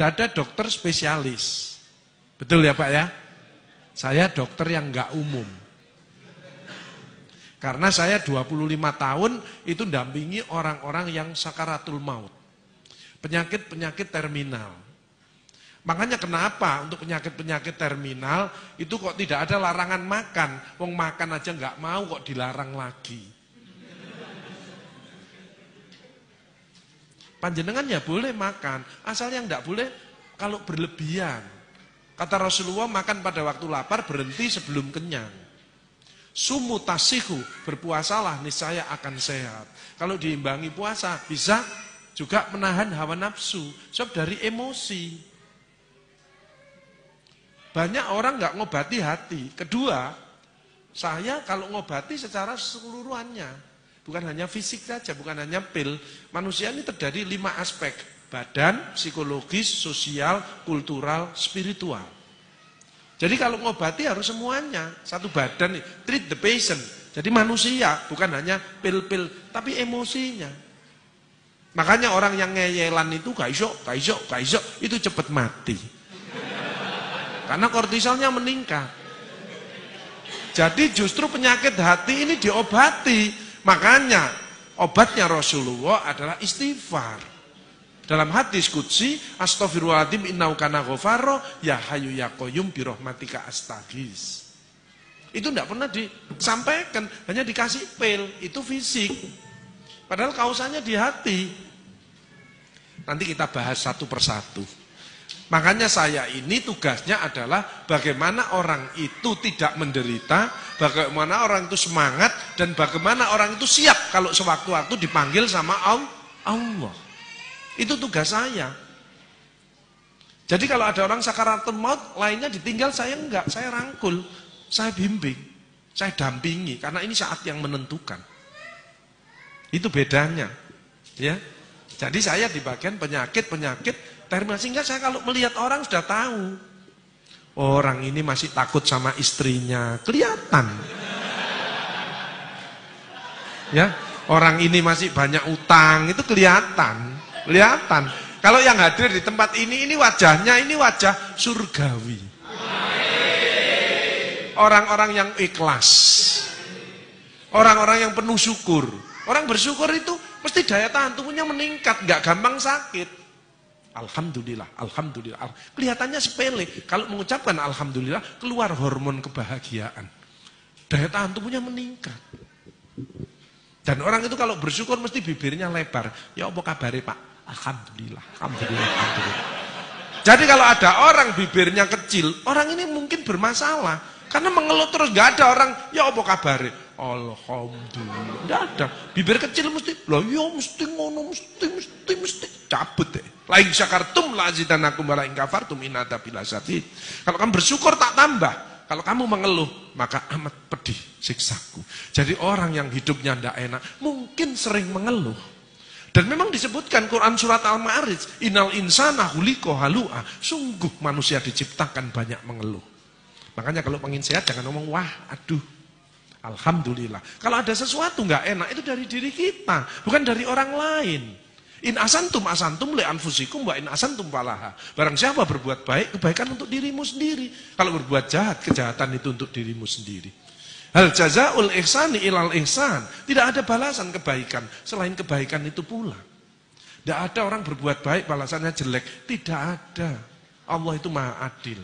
ada dokter spesialis. Betul ya Pak ya? Saya dokter yang enggak umum. Karena saya 25 tahun itu dampingi orang-orang yang sakaratul maut. Penyakit-penyakit terminal. Makanya kenapa untuk penyakit-penyakit terminal itu kok tidak ada larangan makan. Wong makan aja enggak mau kok dilarang lagi. Panjenengan ya boleh makan, asal yang enggak boleh kalau berlebihan. Kata Rasulullah, makan pada waktu lapar, berhenti sebelum kenyang. Sumu tasihu, berpuasalah niscaya akan sehat. Kalau diimbangi puasa bisa juga menahan hawa nafsu, sebab dari emosi. Banyak orang nggak ngobati hati. Kedua, saya kalau ngobati secara keseluruhannya, bukan hanya fisik saja, bukan hanya pil. Manusia ini terdiri 5 aspek: badan, psikologis, sosial, kultural, spiritual. Jadi kalau ngobati harus semuanya, satu badan, treat the patient. Jadi manusia, bukan hanya pil-pil, tapi emosinya. Makanya orang yang ngeyelan itu gak iso, itu cepat mati. Karena kortisolnya meningkat. Jadi justru penyakit hati ini diobati. Makanya obatnya Rasulullah adalah istighfar. Dalam hadis qudsi, astaghfirullahaladzim innahu kana ghafarra ya hayyu ya qayyum bi rahmatika astaghis. Itu tidak pernah disampaikan, hanya dikasih pil, itu fisik. Padahal kausanya di hati. Nanti kita bahas satu persatu. Makanya saya ini tugasnya adalah bagaimana orang itu tidak menderita, bagaimana orang itu semangat, dan bagaimana orang itu siap kalau sewaktu-waktu dipanggil sama Allah. Itu tugas saya. Jadi kalau ada orang sakaratul maut, lainnya ditinggal, saya enggak, saya rangkul, saya bimbing, saya dampingi, karena ini saat yang menentukan. Itu bedanya, ya. Jadi saya di bagian penyakit terminal, sehingga saya kalau melihat orang sudah tahu, orang ini masih takut sama istrinya, kelihatan. Ya, orang ini masih banyak utang, itu kelihatan. Kalau yang hadir di tempat ini wajahnya ini wajah surgawi. Orang-orang yang ikhlas. Orang-orang yang penuh syukur. Orang bersyukur itu mesti daya tahan tubuhnya meningkat, nggak gampang sakit. Alhamdulillah, alhamdulillah. Kelihatannya sepele. Kalau mengucapkan alhamdulillah, keluar hormon kebahagiaan. Daya tahan tubuhnya meningkat. Dan orang itu kalau bersyukur mesti bibirnya lebar. Ya apa kabare Pak? Alhamdulillah, alhamdulillah, alhamdulillah. Jadi kalau ada orang bibirnya kecil, orang ini mungkin bermasalah. Karena mengeluh terus, gak ada orang, ya apa kabare? Alhamdulillah, gak ada. Bibir kecil mesti, lah ya mesti ngono, mesti cabut deh. Lain syakartum la azidanakum wa la in kafartum in adzabil syadid. Kalau kamu bersyukur tak tambah. Kalau kamu mengeluh, maka amat pedih siksaku. Jadi orang yang hidupnya tidak enak, mungkin sering mengeluh. Dan memang disebutkan Quran surat Al-Ma'arij, innal insana khuliqa halu'a. Sungguh manusia diciptakan banyak mengeluh. Makanya kalau pengen sehat jangan ngomong wah, aduh. Alhamdulillah. Kalau ada sesuatu nggak enak itu dari diri kita, bukan dari orang lain. In asantum li anfusikum wa in asantum falaha. Barang siapa berbuat baik, kebaikan untuk dirimu sendiri. Kalau berbuat jahat, kejahatan itu untuk dirimu sendiri. Hal jazaul ihsani ilal ihsan. Tidak ada balasan kebaikan selain kebaikan itu pula. Tidak ada orang berbuat baik balasannya jelek. Tidak ada. Allah itu maha adil.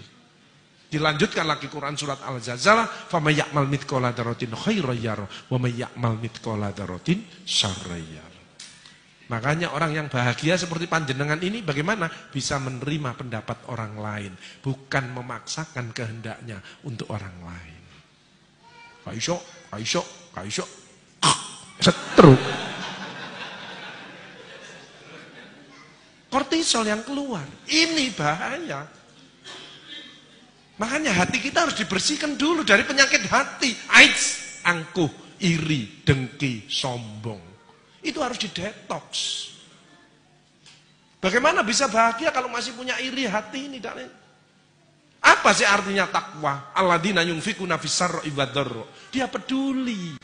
Dilanjutkan lagi Quran surat Al-Zalzalah, "Faman ya'mal mithqala dzarratin khairan yarah wa may ya'mal mithqala dzarratin syarran yarah." Makanya orang yang bahagia seperti panjenengan ini bagaimana? Bisa menerima pendapat orang lain, bukan memaksakan kehendaknya untuk orang lain. Kaiso, setruk. Kortisol yang keluar, ini bahaya. Makanya hati kita harus dibersihkan dulu dari penyakit hati. AIDS, angkuh, iri, dengki, sombong. Itu harus didetoks. Bagaimana bisa bahagia kalau masih punya iri hati ini? Apa sih artinya takwa? Alladzina yunfikuna fis-sarra'i wad-dharra. Dia peduli.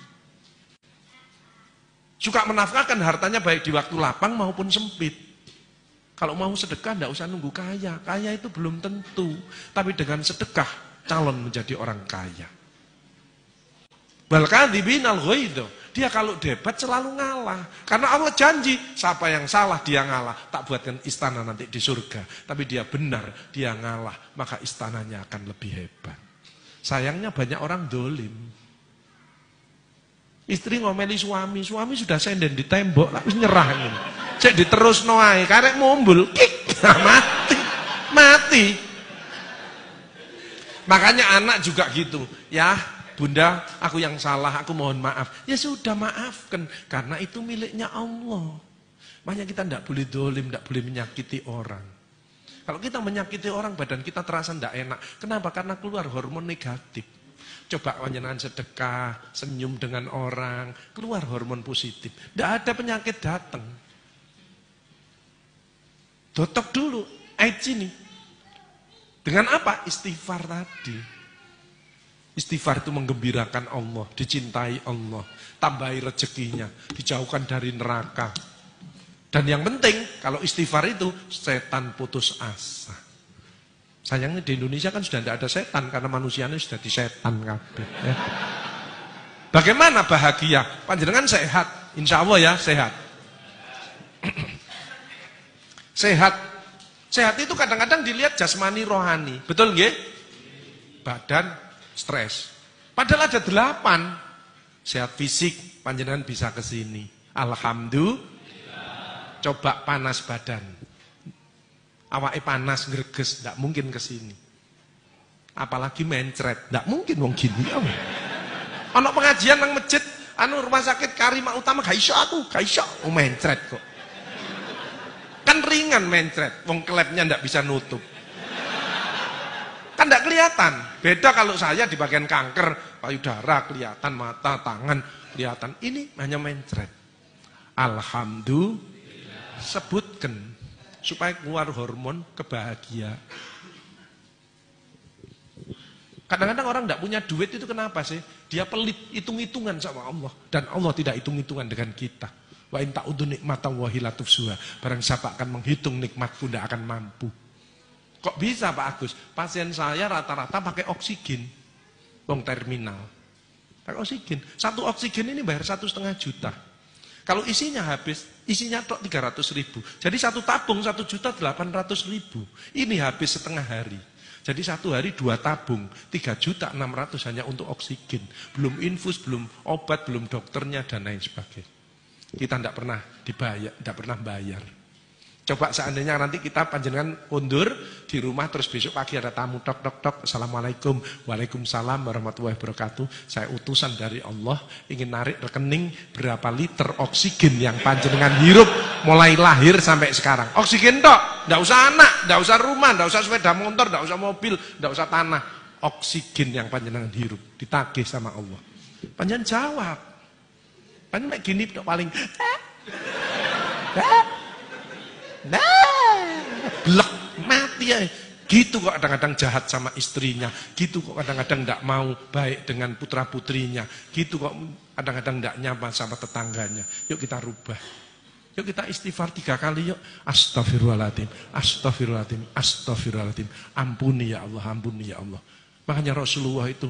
Suka menafkahkan hartanya baik di waktu lapang maupun sempit. Kalau mau sedekah tidak usah nunggu kaya. Kaya itu belum tentu. Tapi dengan sedekah calon menjadi orang kaya. Wal kadzibinal ghaidz. Dia kalau debat selalu ngalah. Karena Allah janji, siapa yang salah dia ngalah. Tak buatkan istana nanti di surga. Tapi dia benar, dia ngalah. Maka istananya akan lebih hebat. Sayangnya banyak orang dolim. Istri ngomeli suami sudah senden di tembok, tapi nyerah ini. Cek diterus noai, karek mumbul, kik, mati. Makanya anak juga gitu, ya bunda, aku yang salah, aku mohon maaf. Ya sudah maafkan, karena itu miliknya Allah. Makanya kita tidak boleh dolim, tidak boleh menyakiti orang. Kalau kita menyakiti orang, badan kita terasa tidak enak. Kenapa? Karena keluar hormon negatif. Coba panjenengan sedekah, senyum dengan orang, keluar hormon positif. Tidak ada penyakit datang. Dotok dulu, AIDS ini. Dengan apa? Istighfar tadi. Istighfar itu menggembirakan Allah, dicintai Allah, tambahi rezekinya, dijauhkan dari neraka. Dan yang penting, kalau istighfar itu, setan putus asa. Sayangnya di Indonesia kan sudah tidak ada setan, karena manusianya sudah disetan kabeh. Ya. Bagaimana bahagia? Panjenengan sehat, insya Allah ya sehat. Sehat itu kadang-kadang dilihat jasmani rohani. Betul nggih? Badan stres. Padahal ada 8. Sehat fisik, panjenengan bisa ke sini. Alhamdulillah. Coba panas badan. Awake panas greges, enggak mungkin ke sini. Apalagi mencret, enggak mungkin wong gini. Ana pengajian nang masjid, rumah sakit Karimah Utama gak iso aku, gak iso. Mencret kok. Kan ringan mencret, wong klepnya ndak bisa nutup. Kan ndak kelihatan. Beda kalau saya di bagian kanker, payudara kelihatan, mata, tangan kelihatan. Ini hanya mencret. Alhamdulillah. Sebutkan supaya keluar hormon kebahagiaan. Kadang-kadang orang ndak punya duit itu kenapa sih? Dia pelit, hitung-hitungan sama Allah. Dan Allah tidak hitung-hitungan dengan kita. Wa in ta'udzu nikmatallahi la tuhsuha. Barang siapa akan menghitung nikmatku tidak akan mampu. Kok bisa Pak Agus? Pasien saya rata-rata pakai oksigen. Wong terminal. Pakai oksigen. Satu oksigen ini bayar 1,5 juta. Kalau isinya habis, isinya tok 300.000. Jadi satu tabung 1.800.000. Ini habis setengah hari. Jadi satu hari 2 tabung, 3.600.000 hanya untuk oksigen. Belum infus, belum obat, belum dokternya dan lain sebagainya. Kita tidak pernah dibayar, tidak pernah bayar. Coba seandainya nanti kita panjenengan undur di rumah, terus besok pagi ada tamu tok. Assalamualaikum, waalaikumsalam warahmatullahi wabarakatuh. Saya utusan dari Allah ingin narik rekening berapa liter oksigen yang panjenengan hirup mulai lahir sampai sekarang. Oksigen tok, tidak usah anak, tidak usah rumah, tidak usah sepeda motor, tidak usah mobil, tidak usah tanah. Oksigen yang panjenengan hirup ditagih sama Allah. Panjenengan jawab. Panjenengan gini paling blek mati ya. Gitu kok kadang-kadang jahat sama istrinya, gitu kok kadang-kadang tidak mau baik dengan putra-putrinya, gitu kok kadang-kadang tidak nyaman sama tetangganya. Yuk kita rubah. Yuk kita istighfar 3 kali yuk. Astagfirullahaladzim, astagfirullahaladzim, astagfirullahaladzim. Ampuni ya Allah, ampuni ya Allah. Makanya Rasulullah itu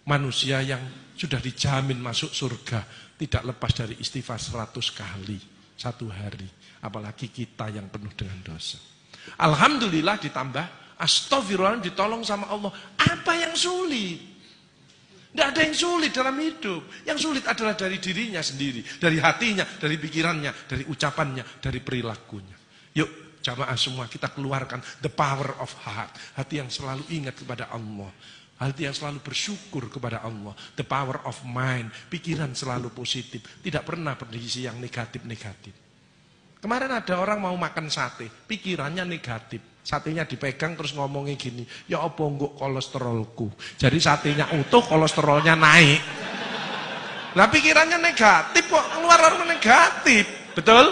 manusia yang sudah dijamin masuk surga, tidak lepas dari istighfar 100 kali satu hari. Apalagi kita yang penuh dengan dosa. Alhamdulillah ditambah astagfirullah, ditolong sama Allah. Apa yang sulit? Tidak ada yang sulit dalam hidup. Yang sulit adalah dari dirinya sendiri, dari hatinya, dari pikirannya, dari ucapannya, dari perilakunya. Yuk jamaah semua kita keluarkan the power of heart. Hati yang selalu ingat kepada Allah. Hati yang selalu bersyukur kepada Allah. The power of mind. Pikiran selalu positif. Tidak pernah berisi yang negatif-negatif. Kemarin ada orang mau makan sate, pikirannya negatif. Satenya dipegang terus ngomongnya gini, ya apa enggak kolesterolku. Jadi satenya utuh, kolesterolnya naik. Nah pikirannya negatif kok, keluar hormon negatif. Betul?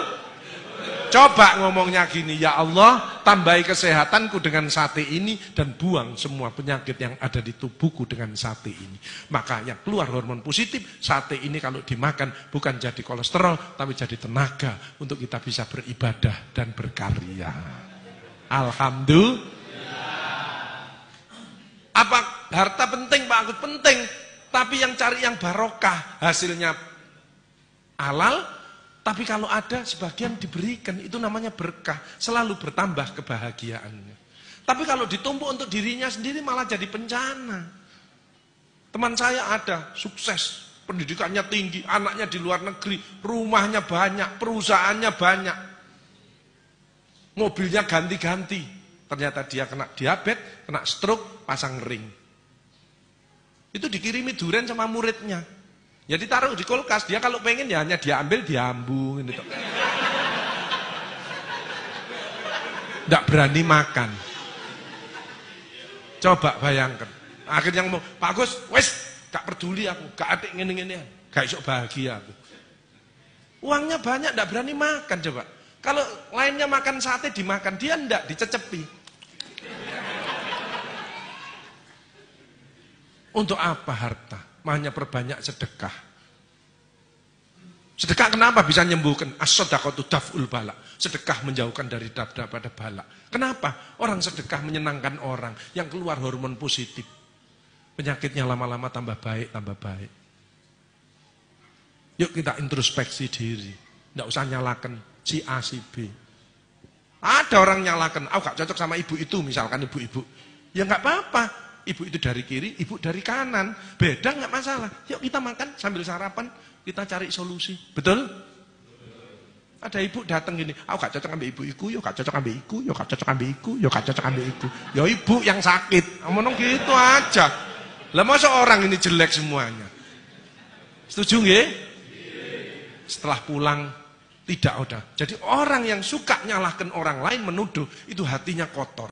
Coba ngomongnya gini, ya Allah, tambahi kesehatanku dengan sate ini dan buang semua penyakit yang ada di tubuhku dengan sate ini. Makanya keluar hormon positif, sate ini kalau dimakan bukan jadi kolesterol, tapi jadi tenaga untuk kita bisa beribadah dan berkarya. Alhamdulillah. Apa harta penting, Pak Agus? Penting. Tapi yang cari yang barokah, hasilnya halal. Tapi kalau ada sebagian diberikan, itu namanya berkah. Selalu bertambah kebahagiaannya. Tapi kalau ditumpuk untuk dirinya sendiri malah jadi bencana. Teman saya ada, sukses. Pendidikannya tinggi, anaknya di luar negeri, rumahnya banyak, perusahaannya banyak. Mobilnya ganti-ganti. Ternyata dia kena diabetes, kena stroke, pasang ring. Itu dikirimi durian sama muridnya. Ya ditaruh di kulkas, dia kalau pengen ya hanya dia ambil, diambung gitu. Nggak berani makan. Coba bayangkan. Akhirnya ngomong, Pak Agus, wes gak peduli aku, gak atik ngene-ngene, gak iso bahagia aku. Uangnya banyak, nggak berani makan coba. Kalau lainnya makan sate dimakan, dia ndak dicecepi. Untuk apa harta? Hanya perbanyak sedekah. Sedekah kenapa bisa menyembuhkan? As-shadaqatu daf'ul bala. Sedekah menjauhkan dari daripada bala. Kenapa? Orang sedekah menyenangkan orang yang keluar hormon positif. Penyakitnya lama-lama tambah baik, tambah baik. Yuk kita introspeksi diri. Nggak usah nyalakan si A, si B. Ada orang nyalakan, aku gak cocok sama ibu itu, misalkan ibu-ibu. Ya nggak apa-apa. Ibu itu dari kiri, ibu dari kanan. Beda nggak masalah. Yuk kita makan sambil sarapan, kita cari solusi. Betul? Ada ibu datang gini, aku gak cocok ambil ibu iku, yuk gak cocok ambil iku, yuk gak cocok ambil iku, yuk gak cocok ambil iku. Ya ibu yang sakit. Ngomong gitu aja. Lah masa orang ini jelek semuanya? Setuju nggih? Setelah pulang tidak udah. Jadi orang yang suka nyalahkan orang lain, menuduh, itu hatinya kotor.